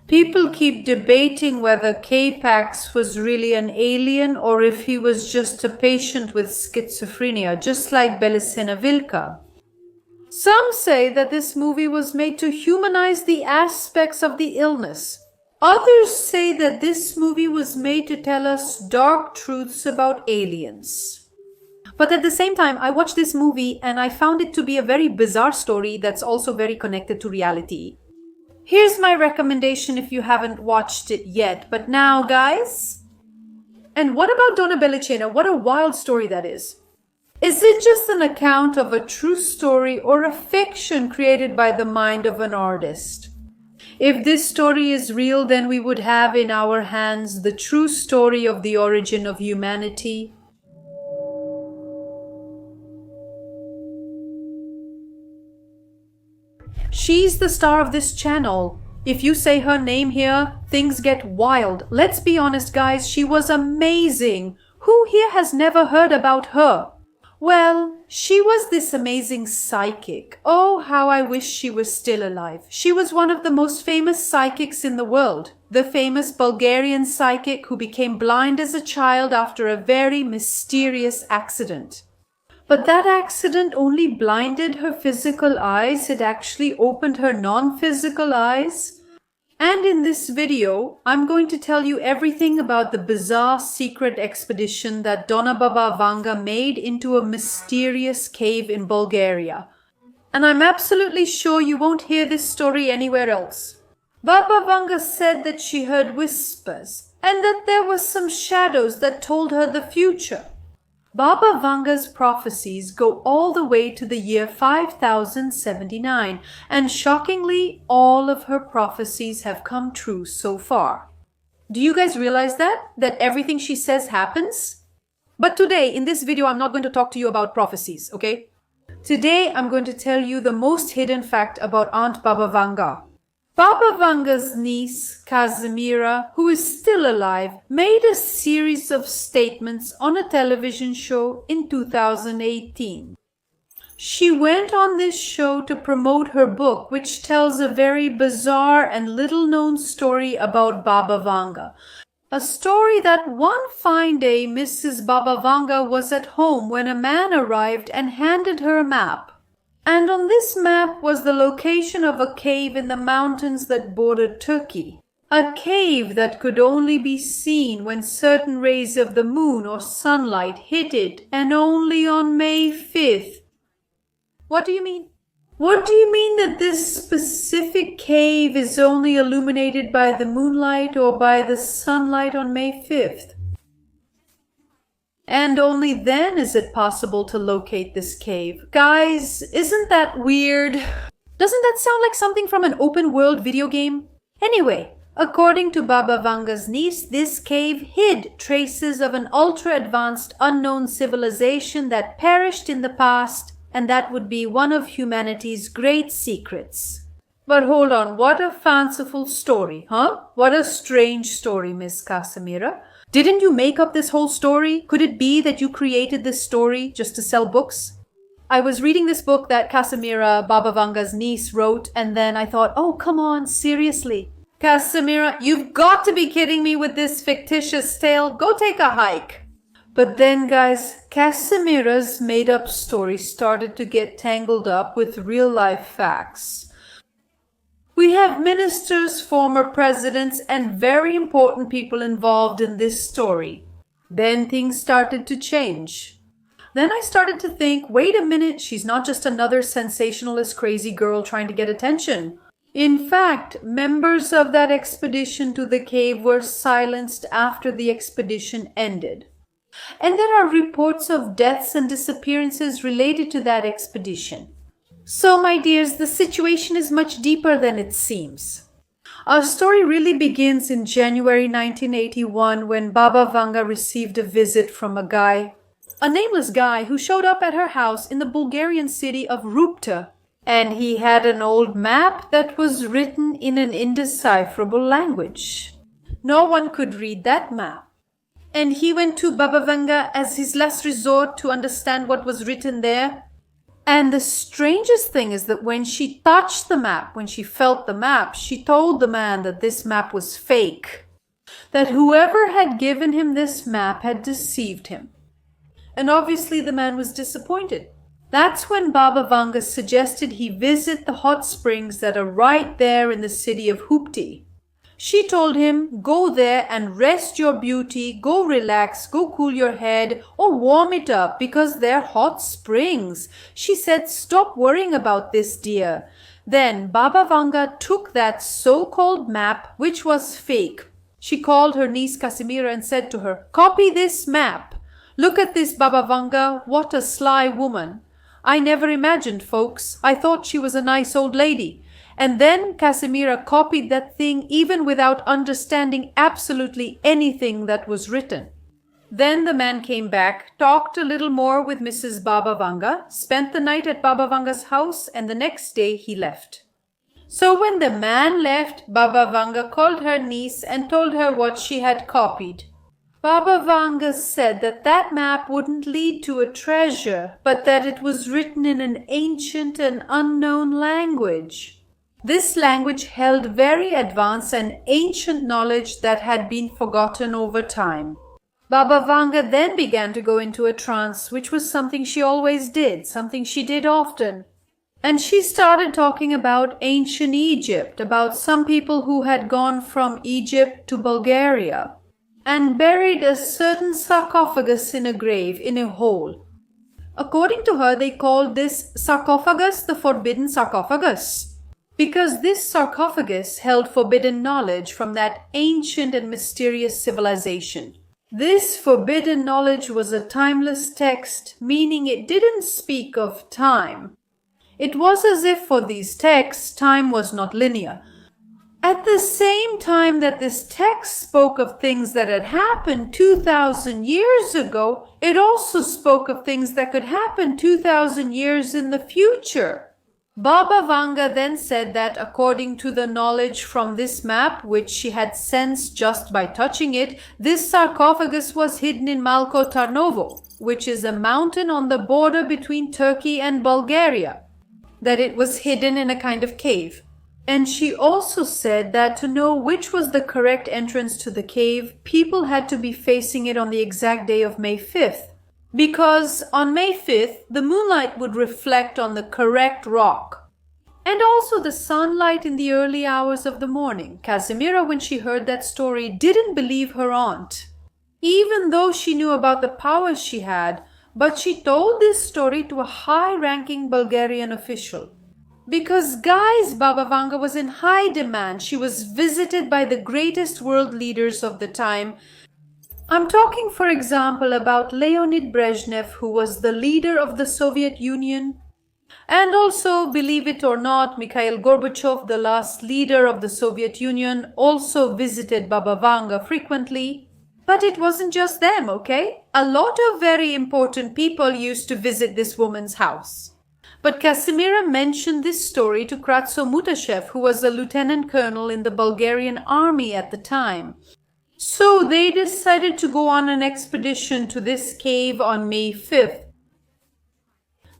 People keep debating whether K-Pax was really an alien or if he was just a patient with schizophrenia, just like Belicena Vilca. Some say that this movie was made to humanize the aspects of the illness. Others say that this movie was made to tell us dark truths about aliens. But at the same time, I watched this movie and I found it to be a very bizarre story that's also very connected to reality. Here's my recommendation if you haven't watched it yet. But now, guys, and what about Donna Belicena? What a wild story that is. Is it just an account of a true story or a fiction created by the mind of an artist? If this story is real, then we would have in our hands the true story of the origin of humanity. She's the star of this channel. If you say her name here, things get wild. Let's be honest, guys, she was amazing. Who here has never heard about her? Well, she was this amazing psychic. Oh, how I wish she was still alive. She was one of the most famous psychics in the world. The famous Bulgarian psychic who became blind as a child after a very mysterious accident. But that accident only blinded her physical eyes. It actually opened her non-physical eyes. And in this video, I'm going to tell you everything about the bizarre secret expedition that Donna Baba Vanga made into a mysterious cave in Bulgaria. And I'm absolutely sure you won't hear this story anywhere else. Baba Vanga said that she heard whispers and that there were some shadows that told her the future. Baba Vanga's prophecies go all the way to the year 5079, and shockingly, all of her prophecies have come true so far. Do you guys realize that? That everything she says happens? But today, in this video, I'm not going to talk to you about prophecies, okay? Today, I'm going to tell you the most hidden fact about Aunt Baba Vanga. Baba Vanga's niece, Casimira, who is still alive, made a series of statements on a television show in 2018. She went on this show to promote her book, which tells a very bizarre and little-known story about Baba Vanga. A story that one fine day Mrs. Baba Vanga was at home when a man arrived and handed her a map. And on this map was the location of a cave in the mountains that bordered Turkey. A cave that could only be seen when certain rays of the moon or sunlight hit it, and only on May 5th. What do you mean? What do you mean that this specific cave is only illuminated by the moonlight or by the sunlight on May 5th? And only then is it possible to locate this cave. Guys, isn't that weird? Doesn't that sound like something from an open-world video game? Anyway, according to Baba Vanga's niece, this cave hid traces of an ultra-advanced unknown civilization that perished in the past, and that would be one of humanity's great secrets. But hold on, what a fanciful story, huh? What a strange story, Miss Casimira. Didn't you make up this whole story? Could it be that you created this story just to sell books? I was reading this book that Casimira, Baba Vanga's niece, wrote, and then I thought, oh, come on, seriously. Casimira, you've got to be kidding me with this fictitious tale. Go take a hike. But then, guys, Casimira's made-up story started to get tangled up with real-life facts. We have ministers, former presidents, and very important people involved in this story. Then things started to change. Then I started to think, wait a minute, she's not just another sensationalist crazy girl trying to get attention. In fact, members of that expedition to the cave were silenced after the expedition ended. And there are reports of deaths and disappearances related to that expedition. So, my dears, the situation is much deeper than it seems. Our story really begins in January 1981 when Baba Vanga received a visit from a nameless guy who showed up at her house in the Bulgarian city of Rupta. And he had an old map that was written in an indecipherable language. No one could read that map. And he went to Baba Vanga as his last resort to understand what was written there. And the strangest thing is that when she touched the map, when she felt the map, she told the man that this map was fake. That whoever had given him this map had deceived him. And obviously the man was disappointed. That's when Baba Vanga suggested he visit the hot springs that are right there in the city of Hupti. She told him, go there and rest your beauty, go relax, go cool your head or warm it up because they're hot springs. She said, stop worrying about this, dear. Then Baba Vanga took that so-called map, which was fake. She called her niece Casimira and said to her, copy this map. Look at this, Baba Vanga, what a sly woman. I never imagined, folks. I thought she was a nice old lady. And then Casimira copied that thing even without understanding absolutely anything that was written. Then the man came back, talked a little more with Mrs. Baba Vanga, spent the night at Baba Vanga's house, and the next day he left. So when the man left, Baba Vanga called her niece and told her what she had copied. Baba Vanga said that that map wouldn't lead to a treasure, but that it was written in an ancient and unknown language. This language held very advanced and ancient knowledge that had been forgotten over time. Baba Vanga then began to go into a trance, which was something she always did, something she did often. And she started talking about ancient Egypt, about some people who had gone from Egypt to Bulgaria and buried a certain sarcophagus in a grave, in a hole. According to her, they called this sarcophagus the forbidden sarcophagus, because this sarcophagus held forbidden knowledge from that ancient and mysterious civilization. This forbidden knowledge was a timeless text, meaning it didn't speak of time. It was as if for these texts, time was not linear. At the same time that this text spoke of things that had happened 2,000 years ago, it also spoke of things that could happen 2,000 years in the future. Baba Vanga then said that according to the knowledge from this map, which she had sensed just by touching it, this sarcophagus was hidden in Malko Tarnovo, which is a mountain on the border between Turkey and Bulgaria, that it was hidden in a kind of cave. And she also said that to know which was the correct entrance to the cave, people had to be facing it on the exact day of May 5th. Because on May 5th, the moonlight would reflect on the correct rock. And also the sunlight in the early hours of the morning. Casimira, when she heard that story, didn't believe her aunt, even though she knew about the powers she had, but she told this story to a high-ranking Bulgarian official. Because, guys, Baba Vanga was in high demand. She was visited by the greatest world leaders of the time. I'm talking, for example, about Leonid Brezhnev, who was the leader of the Soviet Union. And also, believe it or not, Mikhail Gorbachev, the last leader of the Soviet Union, also visited Baba Vanga frequently. But it wasn't just them, okay? A lot of very important people used to visit this woman's house. But Casimira mentioned this story to Kratso Mutashev, who was a lieutenant colonel in the Bulgarian army at the time. So they decided to go on an expedition to this cave on May 5th.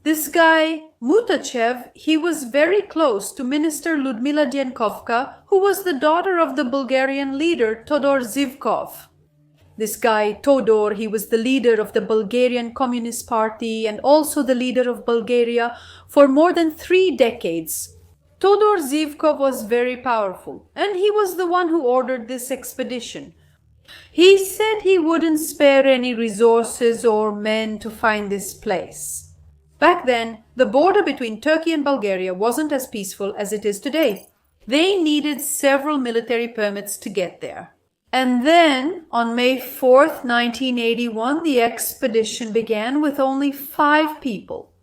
This guy, Mutachev, he was very close to Minister Ludmila Dienkovka, who was the daughter of the Bulgarian leader Todor Zivkov. This guy, Todor, he was the leader of the Bulgarian Communist Party and also the leader of Bulgaria for more than 3 decades. Todor Zivkov was very powerful, and he was the one who ordered this expedition. He said he wouldn't spare any resources or men to find this place. Back then, the border between Turkey and Bulgaria wasn't as peaceful as it is today. They needed several military permits to get there. And then, on May 4th, 1981, the expedition began with only 5 people.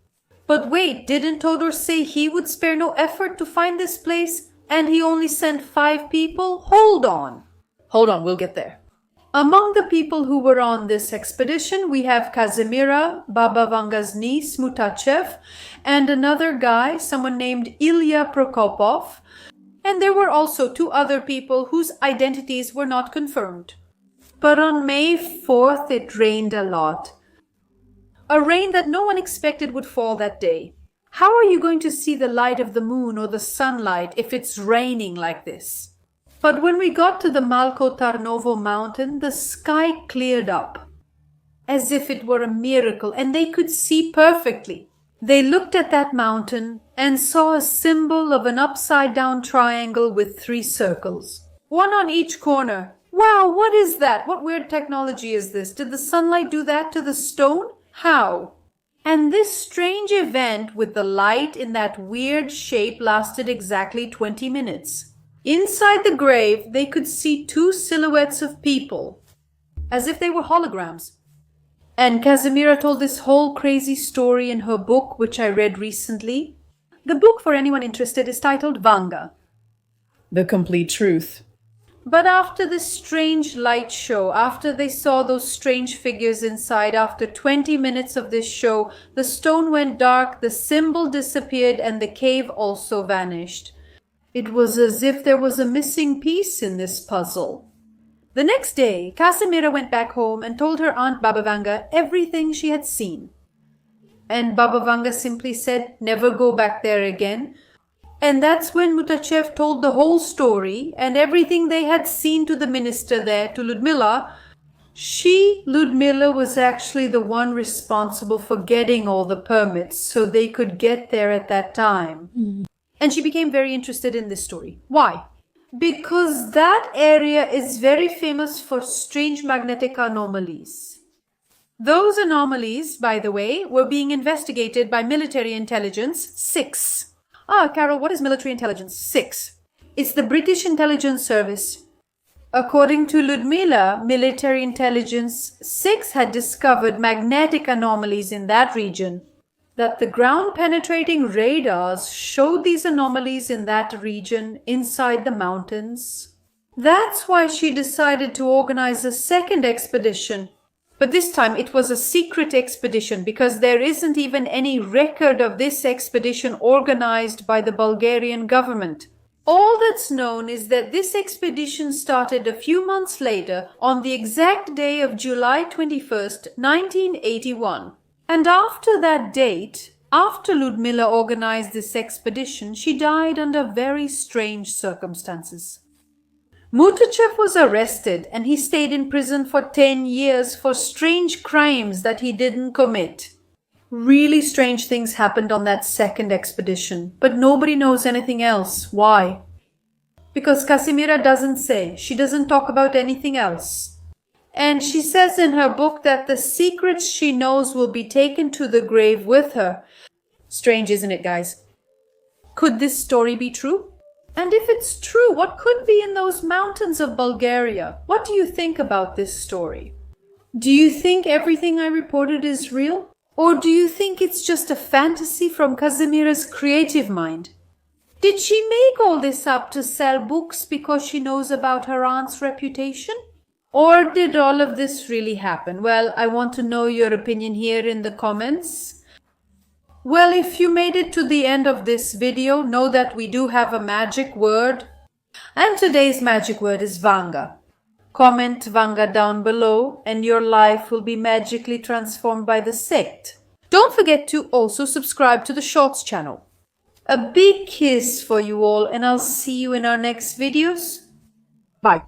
But wait, didn't Todor say he would spare no effort to find this place, and he only sent 5 people? Hold on, we'll get there. Among the people who were on this expedition, we have Casimira, Baba Vanga's niece, Mutachev, and another guy, someone named Ilya Prokopov. And there were also 2 other people whose identities were not confirmed. But on May 4th, it rained a lot. A rain that no one expected would fall that day. How are you going to see the light of the moon or the sunlight if it's raining like this? But when we got to the Malko Tarnovo mountain, the sky cleared up, as if it were a miracle, and they could see perfectly. They looked at that mountain and saw a symbol of an upside-down triangle with 3 circles, 1 on each corner. Wow, what is that? What weird technology is this? Did the sunlight do that to the stone? How? And this strange event with the light in that weird shape lasted exactly 20 minutes. Inside the grave, they could see 2 silhouettes of people, as if they were holograms. And Casimira told this whole crazy story in her book, which I read recently. The book, for anyone interested, is titled Vanga, The Complete Truth. But after this strange light show, after they saw those strange figures inside, after 20 minutes of this show, the stone went dark, the symbol disappeared, and the cave also vanished. It was as if there was a missing piece in this puzzle. The next day, Casimira went back home and told her aunt Baba Vanga everything she had seen. And Baba Vanga simply said, never go back there again. And that's when Mutachev told the whole story and everything they had seen to the minister there, to Ludmila. Ludmilla, was actually the one responsible for getting all the permits so they could get there at that time. And she became very interested in this story. Why? Because that area is very famous for strange magnetic anomalies. Those anomalies, by the way, were being investigated by military intelligence 6. Carol, what is military intelligence 6? It's the British intelligence service. According to Ludmilla, military intelligence 6 had discovered magnetic anomalies in that region. That the ground-penetrating radars showed these anomalies in that region inside the mountains. That's why she decided to organize a second expedition. But this time it was a secret expedition because there isn't even any record of this expedition organized by the Bulgarian government. All that's known is that this expedition started a few months later on the exact day of July 21st, 1981. And after that date, after Ludmilla organized this expedition, she died under very strange circumstances. Mutachev was arrested and he stayed in prison for 10 years for strange crimes that he didn't commit. Really strange things happened on that second expedition, but nobody knows anything else. Why? Because Casimira doesn't say. She doesn't talk about anything else. And she says in her book that the secrets she knows will be taken to the grave with her. Strange, isn't it, guys? Could this story be true? And if it's true, what could be in those mountains of Bulgaria? What do you think about this story? Do you think everything I reported is real? Or do you think it's just a fantasy from Casimira's creative mind? Did she make all this up to sell books because she knows about her aunt's reputation? Or did all of this really happen? Well, I want to know your opinion here in the comments. Well, if you made it to the end of this video, know that we do have a magic word. And today's magic word is Vanga. Comment Vanga down below and your life will be magically transformed by the sect. Don't forget to also subscribe to the Shorts channel. A big kiss for you all and I'll see you in our next videos. Bye.